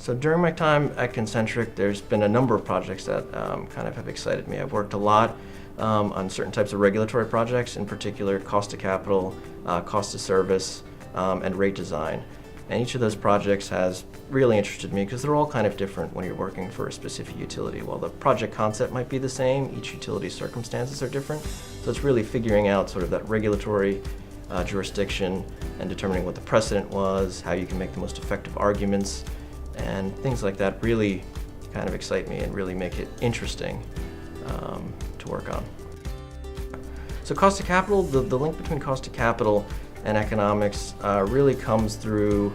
So during my time at Concentric, there's been a number of projects that kind of have excited me. I've worked a lot on certain types of regulatory projects, in particular cost of capital, cost of service, and rate design. And each of those projects has really interested me because they're all kind of different when you're working for a specific utility. While the project concept might be the same, each utility's circumstances are different. So it's really figuring out sort of that regulatory jurisdiction and determining what the precedent was, how you can make the most effective arguments, and things like that really kind of excite me and really make it interesting to work on. So cost of capital, the link between cost of capital and economics really comes through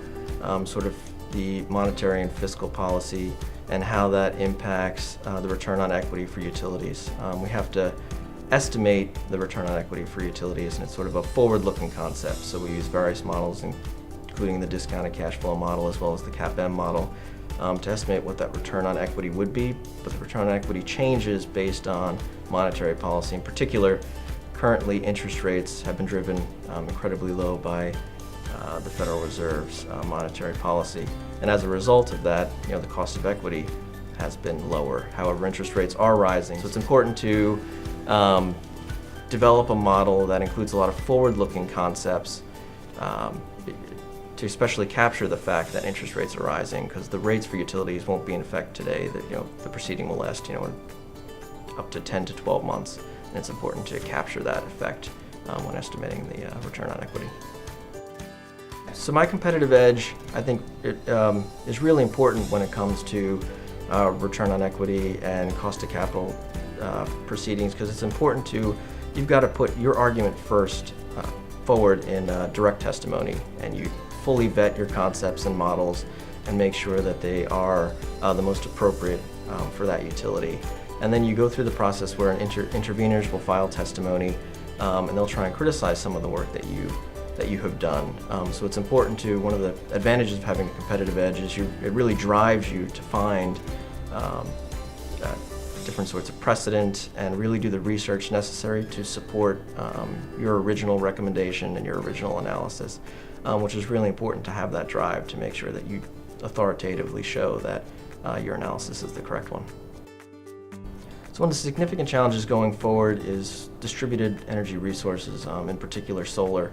sort of the monetary and fiscal policy and how that impacts the return on equity for utilities. We have to estimate the return on equity for utilities, and it's sort of a forward-looking concept. So we use various models, including the discounted cash flow model as well as the CAPM model, to estimate what that return on equity would be. But the return on equity changes based on monetary policy. In particular, currently interest rates have been driven incredibly low by the Federal Reserve's monetary policy. And as a result of that, the cost of equity has been lower. However, interest rates are rising. So it's important to develop a model that includes a lot of forward-looking concepts to especially capture the fact that interest rates are rising, because the rates for utilities won't be in effect today. That the proceeding will last up to 10 to 12 months, and it's important to capture that effect when estimating the return on equity. So my competitive edge, I think, is really important when it comes to return on equity and cost of capital proceedings, because it's important you've got to put your argument first forward in direct testimony, and you fully vet your concepts and models and make sure that they are the most appropriate for that utility. And then you go through the process where interveners will file testimony, and they'll try and criticize some of the work that you have done. So it's important one of the advantages of having a competitive edge is it really drives you to find different sorts of precedent and really do the research necessary to support your original recommendation and your original analysis, which is really important to have that drive to make sure that you authoritatively show that your analysis is the correct one. So one of the significant challenges going forward is distributed energy resources, in particular solar.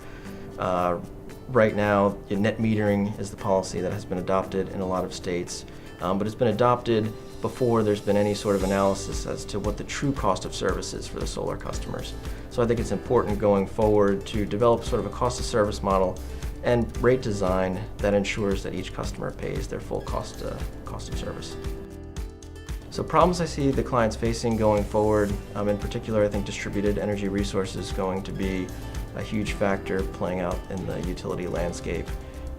Right now, net metering is the policy that has been adopted in a lot of states, but it's been adopted before there's been any sort of analysis as to what the true cost of service is for the solar customers. So I think it's important going forward to develop sort of a cost of service model and rate design that ensures that each customer pays their full cost of service. So problems I see the clients facing going forward, in particular, I think distributed energy resources is going to be a huge factor playing out in the utility landscape.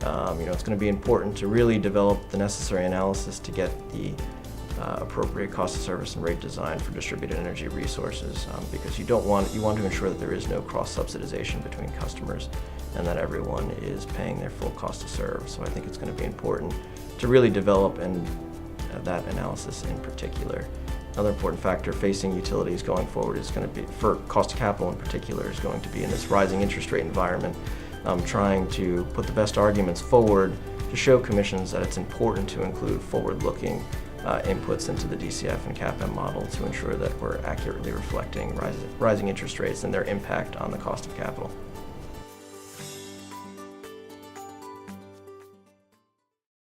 It's going to be important to really develop the necessary analysis to get the appropriate cost of service and rate design for distributed energy resources, because you want to ensure that there is no cross-subsidization between customers and that everyone is paying their full cost to serve. So I think it's going to be important to really develop that analysis in particular. Another important factor facing utilities going forward is going to be, for cost of capital in particular, is going to be in this rising interest rate environment, trying to put the best arguments forward to show commissions that it's important to include forward-looking inputs into the DCF and CAPM model to ensure that we're accurately reflecting rising interest rates and their impact on the cost of capital.